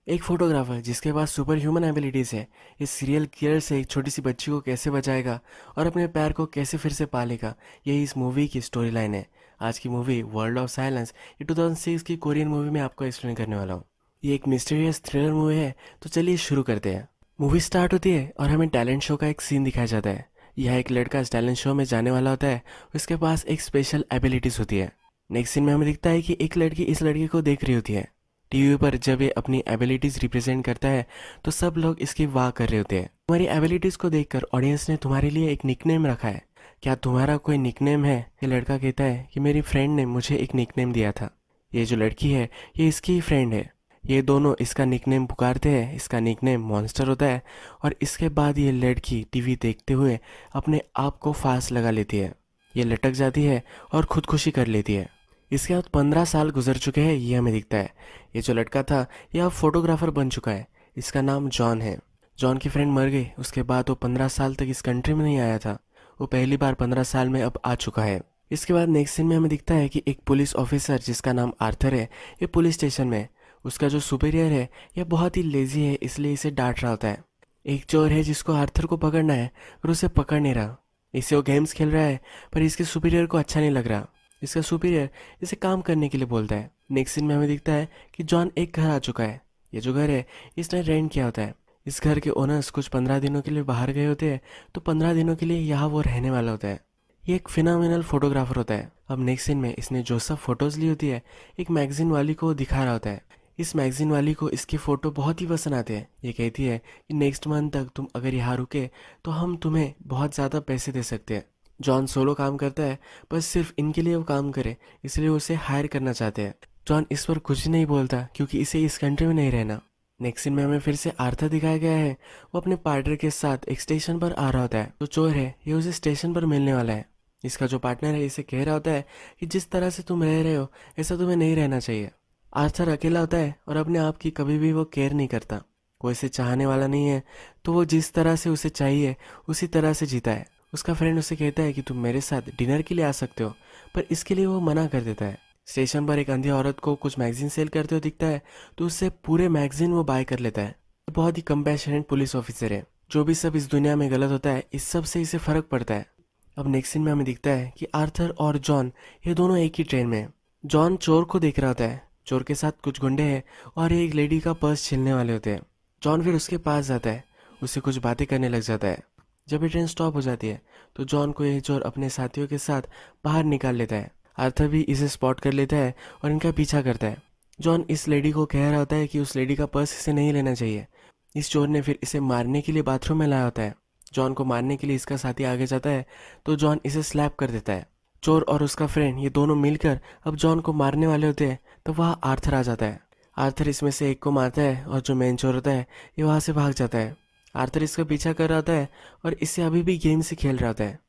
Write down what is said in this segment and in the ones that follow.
एक फोटोग्राफर जिसके पास super human abilities है, इस सीरियल किलर से एक छोटी सी बच्ची को कैसे बचाएगा और अपने पैर को कैसे फिर से पालेगा, यही इस मूवी की स्टोरी लाइन है। आज की मूवी वर्ल्ड ऑफ साइलेंस ये 2006 की कोरियन मूवी में आपको एक्सप्लेन करने वाला हूँ। ये एक मिस्टीरियस थ्रिलर मूवी है, तो चलिए शुरू करते हैं। मूवी स्टार्ट होती है और हमें टैलेंट शो का एक सीन दिखाया जाता है। यह एक लड़का इस टैलेंट शो में जाने वाला होता है, उसके पास एक स्पेशल एबिलिटीज होती है। नेक्स्ट सीन में हमें दिखता है कि एक लड़की इस लड़के को देख रही होती है। टीवी पर जब ये अपनी एबिलिटीज रिप्रेजेंट करता है तो सब लोग इसकी वाह कर रहे होते हैं। तुम्हारी एबिलिटीज को देखकर ऑडियंस ने तुम्हारे लिए एक निकनेम रखा है, क्या तुम्हारा कोई निकनेम है? ये लड़का कहता है कि मेरी फ्रेंड ने मुझे एक निकनेम दिया था। ये जो लड़की है ये इसकी ही फ्रेंड है। ये दोनों इसका निकनेम पुकारते हैं, इसका निकनेम मॉन्स्टर होता है। और इसके बाद ये लड़की टीवी देखते हुए अपने आप को फांस लगा लेती है। ये लटक जाती है और खुदकुशी कर लेती है। इसके बाद 15 साल गुजर चुके हैं, ये हमें दिखता है। ये जो लड़का था ये अब फोटोग्राफर बन चुका है। इसका नाम जॉन है। जॉन की फ्रेंड मर गई, उसके बाद वो 15 साल तक इस कंट्री में नहीं आया था। वो पहली बार 15 साल में अब आ चुका है। इसके बाद नेक्स्ट सीन में हमें दिखता है कि एक पुलिस ऑफिसर जिसका नाम आर्थर है, ये पुलिस स्टेशन में है। उसका जो सुपीरियर है ये बहुत ही लेजी है, इसलिए इसे डांट रहा होता है। एक चोर है जिसको आर्थर को पकड़ना है पर उसे पकड़ नहीं रहा। इसे वो गेम्स खेल रहा है पर इसके सुपीरियर को अच्छा नहीं लग रहा। इसका सुपीरियर इसे काम करने के लिए बोलता है। नेक्स्ट सीन में हमें दिखता है कि जॉन एक घर आ चुका है। ये जो घर है इसने रेंट किया होता है। इस घर के ओनर्स कुछ 15 दिनों के लिए बाहर गए होते हैं, तो 15 दिनों के लिए यहाँ वो रहने वाला होता है। ये एक फिनोमिनल फोटोग्राफर होता है। अब नेक्स्ट सीन में इसने जो सब फोटोज ली होती है एक मैगजीन वाली को दिखा रहा होता है। इस मैगजीन वाली को इसकी फ़ोटो बहुत ही पसंद आते हैं। ये कहती है कि नेक्स्ट मंथ तक तुम अगर यहाँ रुके तो हम तुम्हें बहुत ज़्यादा पैसे दे सकते हैं। जॉन सोलो काम करता है, बस सिर्फ इनके लिए वो काम करे, इसलिए उसे हायर करना चाहते हैं। जॉन इस पर कुछ नहीं बोलता क्योंकि इसे इस कंट्री में नहीं रहना। नेक्स्ट सीन में हमें फिर से आर्थर दिखाया गया है। वो अपने पार्टनर के साथ एक स्टेशन पर आ रहा होता है। जो चोर है ये उसे स्टेशन पर मिलने वाला है। इसका जो पार्टनर है इसे कह रहा होता है कि जिस तरह से तुम रह रहे हो ऐसा तुम्हें नहीं रहना चाहिए। आर्थर अकेला होता है और अपने आप की कभी भी वो केयर नहीं करता। वो इसे चाहने वाला नहीं है, तो वो जिस तरह से उसे चाहिए उसी तरह से जीता है। उसका फ्रेंड उसे कहता है कि तुम मेरे साथ डिनर के लिए आ सकते हो, पर इसके लिए वो मना कर देता है। स्टेशन पर एक अंधी औरत को कुछ मैगजीन सेल करते हुए दिखता है, तो उससे पूरे मैगजीन वो बाय कर लेता है। बहुत ही कंपैशनेट पुलिस ऑफिसर है। जो भी सब इस दुनिया में गलत होता है इस सब से इसे फर्क पड़ता है। अब नेक्स्ट सीन में हमें दिखता है कि आर्थर और जॉन ये दोनों एक ही ट्रेन में हैं। जॉन चोर को देख रहा होता है। चोर के साथ कुछ गुंडे हैं और एक लेडी का पर्स छीनने वाले होते हैं। जॉन फिर उसके पास जाता है, उससे कुछ बातें करने लग जाता है। जब ये ट्रेन स्टॉप हो जाती है तो जॉन को ये चोर अपने साथियों के साथ बाहर निकाल लेता है। आर्थर भी इसे स्पॉट कर लेता है और इनका पीछा करता है। जॉन इस लेडी को कह रहा होता है कि उस लेडी का पर्स इसे नहीं लेना चाहिए। इस चोर ने फिर इसे मारने के लिए बाथरूम में लाया होता है। जॉन को मारने के लिए इसका साथी आगे जाता है, तो जॉन इसे स्लैप कर देता है। चोर और उसका फ्रेंड ये दोनों मिलकर अब जॉन को मारने वाले होते हैं, तो वहाँ आर्थर आ जाता है। आर्थर इसमें से एक को मारता है और जो मेन चोर होता है ये वहाँ से भाग जाता है। आर्थर इसका पीछा कर रहा होता है और इससे अभी भी गेम से खेल रहा होता है।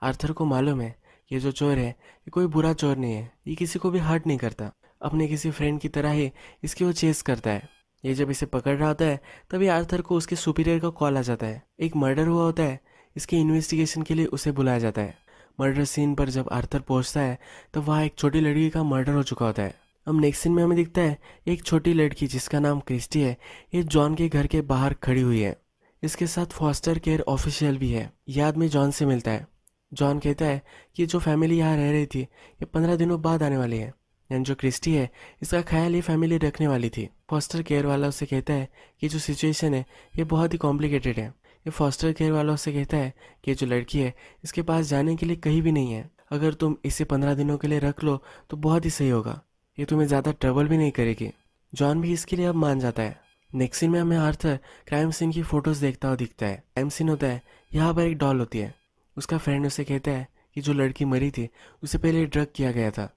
आर्थर को मालूम है ये जो चोर है ये कोई बुरा चोर नहीं है, ये किसी को भी हर्ट नहीं करता। अपने किसी फ्रेंड की तरह ही इसकी वो चेस करता है। ये जब इसे पकड़ रहा होता है तभी आर्थर को उसके सुपीरियर का कॉल आ जाता है। एक मर्डर हुआ होता है, इसके इन्वेस्टिगेशन के लिए उसे बुलाया जाता है। मर्डर सीन पर जब आर्थर पहुंचता है तो वहाँ एक छोटी लड़की का मर्डर हो चुका होता है। अब नेक्स्ट सीन में हमें दिखता है एक छोटी लड़की जिसका नाम क्रिस्टी है, ये जॉन के घर के बाहर खड़ी हुई है। इसके साथ फॉस्टर केयर ऑफिशियल भी है। ये आदमी जॉन से मिलता है। जॉन कहता है कि जो फैमिली यहाँ रह रही थी ये 15 दिनों बाद आने वाली है। एंड जो क्रिस्टी है इसका ख्याल ये फैमिली रखने वाली थी। फॉस्टर केयर वाला उसे कहता है कि जो सिचुएशन है ये बहुत ही कॉम्प्लिकेटेड है। ये फॉस्टर केयर वाला उसे कहता है कि जो लड़की है इसके पास जाने के लिए कहीं भी नहीं है। अगर तुम इसे 15 दिनों के लिए रख लो तो बहुत ही सही होगा, ये तुम्हें ज़्यादा ट्रबल भी नहीं करेगी। जॉन भी इसके लिए अब मान जाता है। नेक्स्ट सीन में हमें आर्थर क्राइम सीन की फोटोज देखता हुआ दिखता है। क्राइम सीन होता है, यहाँ पर एक डॉल होती है। उसका फ्रेंड उसे कहता है कि जो लड़की मरी थी उसे पहले ड्रग किया गया था।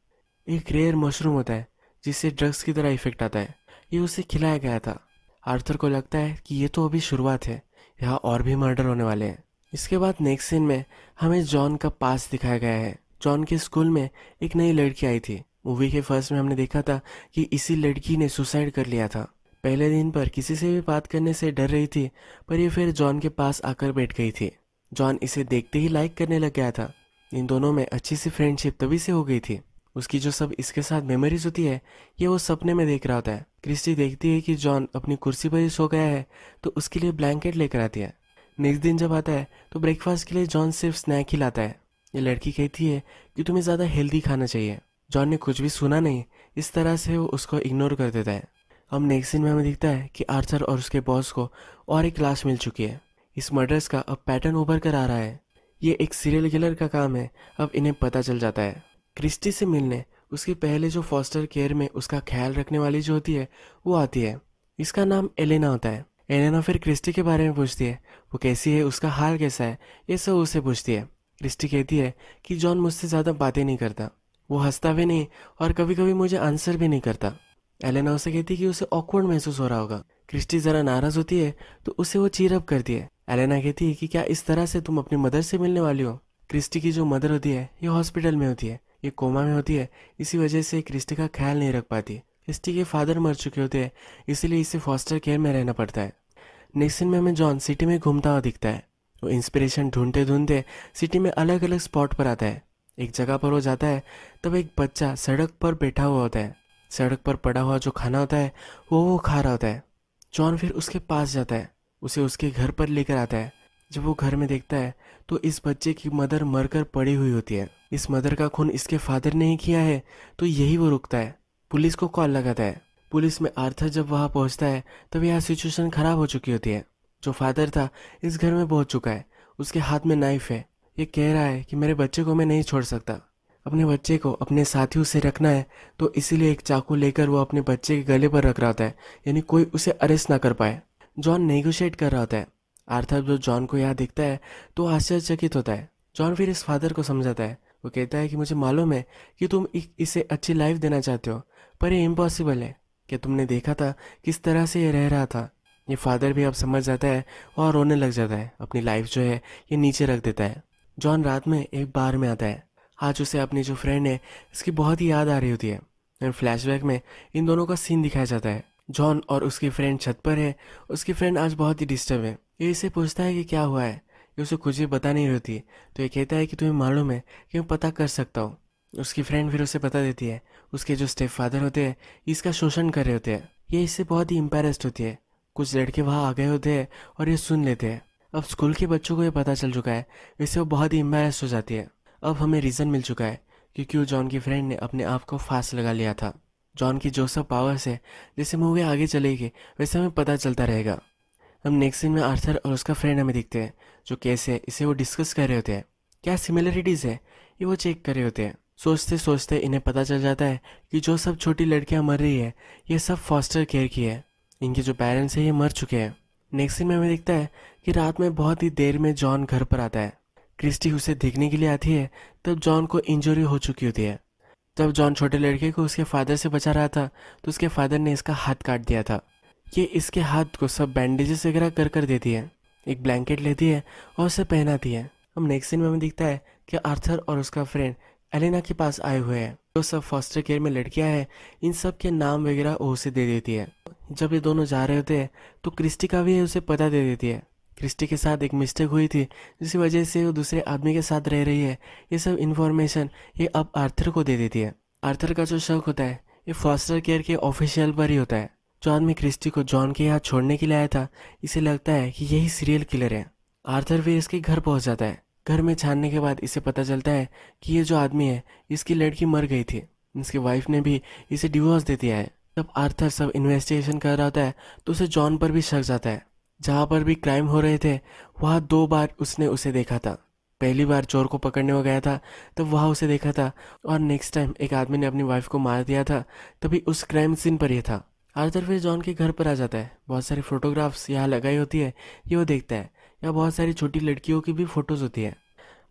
एक रेयर मशरूम होता है जिससे ड्रग्स की तरह इफेक्ट आता है, ये उसे खिलाया गया था। आर्थर को लगता है कि ये तो अभी शुरुआत है, यहाँ और भी मर्डर होने वाले हैं। इसके बाद नेक्स्ट सीन में हमें जॉन का पास दिखाया गया है। जॉन के स्कूल में एक नई लड़की आई थी। मूवी के फर्स्ट में हमने देखा था कि इसी लड़की ने सुसाइड कर लिया था। पहले दिन पर किसी से भी बात करने से डर रही थी, पर ये फिर जॉन के पास आकर बैठ गई थी। जॉन इसे देखते ही लाइक करने लग गया था। इन दोनों में अच्छी सी फ्रेंडशिप तभी से हो गई थी। उसकी जो सब इसके साथ मेमोरीज होती है ये वो सपने में देख रहा होता है। क्रिस्टी देखती है कि जॉन अपनी कुर्सी पर ही सो गया है तो उसके लिए ब्लैंकेट लेकर आती है। नेक्स्ट दिन जब आता है तो ब्रेकफास्ट के लिए जॉन सिर्फ स्नैक ही लाता है। ये लड़की कहती है कि तुम्हें ज़्यादा हेल्दी खाना चाहिए। जॉन ने कुछ भी सुना नहीं, इस तरह से वो उसको इग्नोर कर देता है। हम नेक्स्ट सीन में हमें दिखता है कि आर्थर और उसके बॉस को और एक लाश मिल चुकी है। इस मर्डर्स का अब पैटर्न उभर कर आ रहा है। ये एक सीरियल किलर का काम है, अब इन्हें पता चल जाता है। क्रिस्टी से मिलने उसके पहले जो फॉस्टर केयर में उसका ख्याल रखने वाली जो होती है वो आती है। इसका नाम एलेना होता है। एलेना फिर क्रिस्टी के बारे में पूछती है, वो कैसी है, उसका हाल कैसा है, ये सब उससे पूछती है। क्रिस्टी कहती है कि जॉन मुझसे ज़्यादा बातें नहीं करता, वो हंसता भी नहीं और कभी कभी मुझे आंसर भी नहीं करता। एलेना उसे कहती है कि उसे ऑकवर्ड महसूस हो रहा होगा। क्रिस्टी ज़रा नाराज़ होती है तो उसे वो चीयर अप करती है। एलेना कहती है कि क्या इस तरह से तुम अपनी मदर से मिलने वाली हो। क्रिस्टी की जो मदर होती है ये हॉस्पिटल में होती है, ये कोमा में होती है, इसी वजह से क्रिस्टी का ख्याल नहीं रख पाती। क्रिस्टी के फादर मर चुके होते हैं, इसीलिए इसे फॉस्टर केयर में रहना पड़ता है। नेक्स्ट सीन में हमें जॉन सिटी में घूमता हुआ दिखता है। वो इंस्पिरेशन ढूंढते ढूंढते सिटी में अलग अलग स्पॉट पर आता है। एक जगह पर वो जाता है तब एक बच्चा सड़क पर बैठा हुआ होता है। सड़क पर पड़ा हुआ जो खाना होता है वो खा रहा होता है। जॉन फिर उसके पास जाता है, उसे उसके घर पर लेकर आता है। जब वो घर में देखता है तो इस बच्चे की मदर मरकर पड़ी हुई होती है। इस मदर का खून इसके फादर ने ही किया है, तो यही वो रुकता है। पुलिस को कॉल लगाता है। पुलिस में आर्थर जब वहाँ पहुँचता है तब यह सिचुएशन खराब हो चुकी होती है। जो फादर था इस घर में पहुँच चुका है, उसके हाथ में नाइफ है। ये कह रहा है कि मेरे बच्चे को मैं नहीं छोड़ सकता, अपने बच्चे को अपने साथियों से रखना है, तो इसीलिए एक चाकू लेकर वो अपने बच्चे के गले पर रख रहा होता है, यानी कोई उसे अरेस्ट ना कर पाए। जॉन नेगोशिएट कर रहा होता है। आर्थर जो जॉन को यहाँ दिखता है तो आश्चर्यचकित होता है। जॉन फिर इस फादर को समझाता है। वो कहता है कि मुझे मालूम है कि तुम इसे अच्छी लाइफ देना चाहते हो, पर ये इम्पॉसिबल है। क्या तुमने देखा था किस तरह से ये रह रहा था। ये फादर भी अब समझ जाता है और रोने लग जाता है। अपनी लाइफ जो है ये नीचे रख देता है। जॉन रात में एक बार में आता है। आज उसे अपनी जो फ्रेंड है इसकी बहुत ही याद आ रही होती है। एंड फ्लैशबैक में इन दोनों का सीन दिखाया जाता है। जॉन और उसकी फ्रेंड छत पर है। उसकी फ्रेंड आज बहुत ही डिस्टर्ब है। ये इसे पूछता है कि क्या हुआ है। ये उसे कुछ भी बता नहीं होती, तो ये कहता है कि तुम्हें मालूम है कि मैं पता कर सकता हूँ। उसकी फ्रेंड फिर उसे बता देती है उसके जो स्टेप फादर होते हैं इसका शोषण कर रहे होते हैं। ये इससे बहुत ही एम्बैरेस्ड होती है। कुछ लड़के वहाँ आ गए होते हैं और ये सुन लेते हैं। अब स्कूल के बच्चों को ये पता चल चुका है, इससे वो बहुत ही एम्बैरेस्ड हो जाती है। अब हमें रीज़न मिल चुका है कि क्यों जॉन की फ्रेंड ने अपने आप को फांस लगा लिया था। जॉन की जो सब पावर्स है, जैसे मूवी आगे चलेगी वैसे हमें पता चलता रहेगा। हम नेक्स्ट सीन में आर्थर और उसका फ्रेंड हमें दिखते हैं, जो कैसे है इसे वो डिस्कस कर रहे होते हैं। क्या सिमिलरिटीज़ है ये वो चेक कर रहे होते हैं। सोचते सोचते इन्हें पता चल जाता है कि जो सब छोटी लड़कियां मर रही है ये सब फॉस्टर केयर की है। इनके जो पेरेंट्स हैं ये मर चुके हैं। नेक्स्ट सीन में हमें दिखता है कि रात में बहुत ही देर में जॉन घर पर आता है। क्रिस्टी उसे देखने के लिए आती है। तब जॉन को इंजरी हो चुकी होती है। तब जॉन छोटे लड़के को उसके फादर से बचा रहा था तो उसके फादर ने इसका हाथ काट दिया था। ये इसके हाथ को सब बैंडेजेस वगैरह कर कर देती है, एक ब्लैंकेट लेती है और उसे पहनाती है। अब नेक्स्ट सीन में हमें दिखता है कि आर्थर और उसका फ्रेंड एलेना के पास आए हुए हैं। जो सब फॉस्टर केयर में लड़कियां हैं इन सब के नाम वगैरह वो उसे दे देती है। जब ये दोनों जा रहे होते हैं तो क्रिस्टी का भी उसे पता दे देती है। क्रिस्टी के साथ एक मिस्टेक हुई थी जिसकी वजह से वो दूसरे आदमी के साथ रह रही है। ये सब इन्फॉर्मेशन ये अब आर्थर को दे देती है। आर्थर का जो शक होता है ये फॉस्टर केयर के ऑफिशियल पर ही होता है। जो आदमी क्रिस्टी को जॉन के यहाँ छोड़ने के लिए आया था, इसे लगता है कि यही सीरियल किलर है। आर्थर फिर इसके घर पहुंच जाता है। घर में छानने के बाद इसे पता चलता है कि ये जो आदमी है इसकी लड़की मर गई थी। इसकी वाइफ ने भी इसे डिवोर्स दे दिया है। जब आर्थर सब इन्वेस्टिगेशन कर रहा होता है तो उसे जॉन पर भी शक जाता है। जहाँ पर भी क्राइम हो रहे थे वहाँ 2 बार उसने उसे देखा था। पहली बार चोर को पकड़ने को गया था तब वहाँ उसे देखा था, और नेक्स्ट टाइम एक आदमी ने अपनी वाइफ को मार दिया था तभी उस क्राइम सीन पर यह था। आर्थर फिर जॉन के घर पर आ जाता है। बहुत सारी फोटोग्राफ्स यहाँ लगाई होती है, ये वो देखता है। यहाँ बहुत सारी छोटी लड़कियों की भी फोटोज होती है।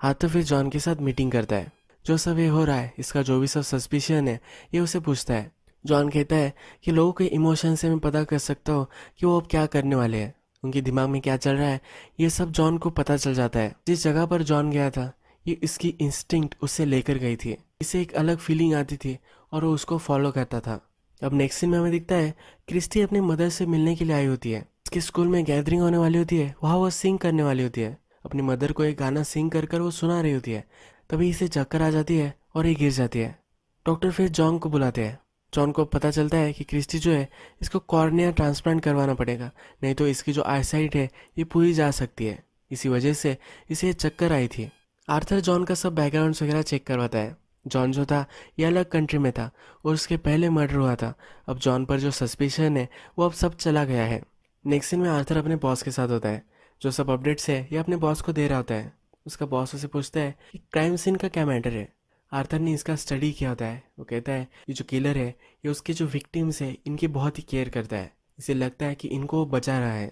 आर्थर फिर जॉन के साथ मीटिंग करता है। जो सब ये हो रहा है इसका जो भी सब सस्पिशन है ये उसे पूछता है। जॉन कहता है कि लोगों के इमोशन से मैं पता कर सकता हूँ कि वो अब क्या करने वाले हैं, उनके दिमाग में क्या चल रहा है, ये सब जॉन को पता चल जाता है। जिस जगह पर जॉन गया था ये इसकी इंस्टिंक्ट उससे लेकर गई थी। इसे एक अलग फीलिंग आती थी और वो उसको फॉलो करता था। अब नेक्स्ट सीन में हमें दिखता है क्रिस्टी अपनी मदर से मिलने के लिए आई होती है। उसके स्कूल में गैदरिंग होने वाली होती है, वहाँ वो सिंग करने वाली होती है। अपनी मदर को एक गाना सिंग कर कर वो सुना रही होती है। तभी इसे चक्कर आ जाती है और ये गिर जाती है। डॉक्टर फिर जॉन को बुलाते हैं। जॉन को पता चलता है कि क्रिस्टी जो है इसको कॉर्निया ट्रांसप्लांट करवाना पड़ेगा, नहीं तो इसकी जो आईसाइट है ये पूरी जा सकती है। इसी वजह से इसे ये चक्कर आई थी। आर्थर जॉन का सब बैकग्राउंड वगैरह चेक करवाता है। जॉन जो था ये अलग कंट्री में था और उसके पहले मर्डर हुआ था। अब जॉन पर जो सस्पिशन है वो अब सब चला गया है। नेक्स्ट सीन में आर्थर अपने बॉस के साथ होता है। जो सब अपडेट्स है ये अपने बॉस को दे रहा होता है। उसका बॉस उसे पूछता है कि क्राइम सीन का क्या मैटर है। आर्थर ने इसका स्टडी किया होता है। वो कहता है ये जो किलर है ये उसके जो विक्टिम्स है इनकी बहुत ही केयर करता है। इसे लगता है कि इनको वो बचा रहा है।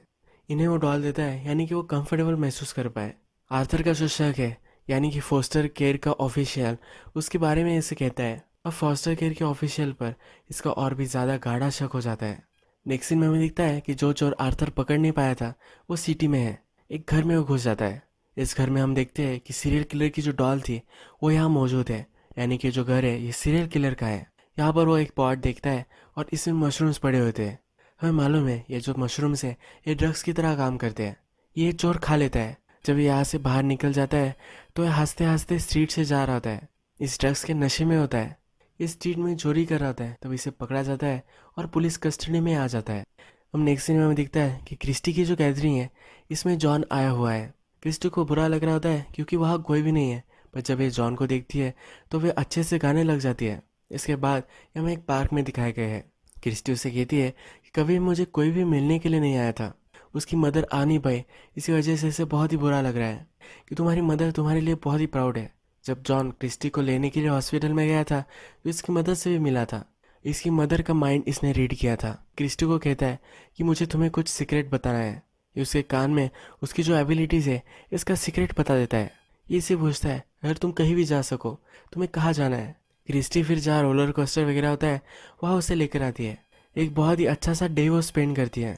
इन्हें वो डॉल देता है यानी कि वो कंफर्टेबल महसूस कर पाए। आर्थर का जो शक है यानी कि फोस्टर केयर का ऑफिशियल उसके बारे में इसे कहता है। अब फोस्टर केयर के ऑफिशियल पर इसका और भी ज़्यादा गाढ़ा शक हो जाता है। नेक्स्ट सीन में हमें दिखता है कि जो चोर आर्थर पकड़ नहीं पाया था वो सिटी में है। एक घर में वो घुस जाता है। इस घर में हम देखते हैं कि सीरियल किलर की जो डॉल थी वो यहाँ मौजूद है, यानी कि जो घर है ये सीरियल किलर का है। यहाँ पर वो एक पॉट देखता है और इसमें मशरूम्स पड़े होते हैं। हमें मालूम है ये जो मशरूम्स हैं ये ड्रग्स की तरह काम करते हैं। ये चोर खा लेता है। जब ये यहाँ से बाहर निकल जाता है तो ये हंसते हंसते स्ट्रीट से जा रहा होता है। इस ड्रग्स के नशे में होता है। इस स्ट्रीट में चोरी कर रहा होता है तब इसे पकड़ा जाता है और पुलिस कस्टडी में आ जाता है। अब नेक्स्ट सीन में हमें दिखता है कि क्रिस्टी की जो गैदरिंग है इसमें जॉन आया हुआ है। क्रिस्टी को बुरा लग रहा होता है क्योंकि वहाँ कोई भी नहीं है, पर जब ये जॉन को देखती है तो वे अच्छे से गाने लग जाती है। इसके बाद ये हमें एक पार्क में दिखाए गए हैं। क्रिस्टी उसे कहती है कि कभी मुझे कोई भी मिलने के लिए नहीं आया था, उसकी मदर आ नहीं पाई, इसी वजह से इसे बहुत ही बुरा लग रहा है कि तुम्हारी मदर तुम्हारे लिए बहुत ही प्राउड है। जब जॉन क्रिस्टी को लेने के लिए हॉस्पिटल में गया था तो इसकी मदर से भी मिला था। इसकी मदर का माइंड इसने रीड किया था। क्रिस्टी को कहता है कि मुझे तुम्हें कुछ सीक्रेट बताना है। ये उसके कान में उसकी जो एबिलिटीज़ है इसका सीक्रेट बता देता है। ये इसे पूछता है अगर तुम कहीं भी जा सको तुम्हें कहाँ जाना है। क्रिस्टी फिर जहाँ रोलर कोस्टर वगैरह होता है वहाँ उसे लेकर आती है। एक बहुत ही अच्छा सा डे वो स्पेंड करती है।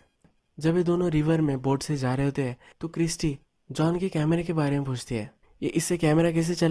जब ये दोनों रिवर में बोट से जा रहे होते हैं तो क्रिस्टी जॉन के कैमरे के बारे में पूछती है। ये इससे कैमरा कैसे चला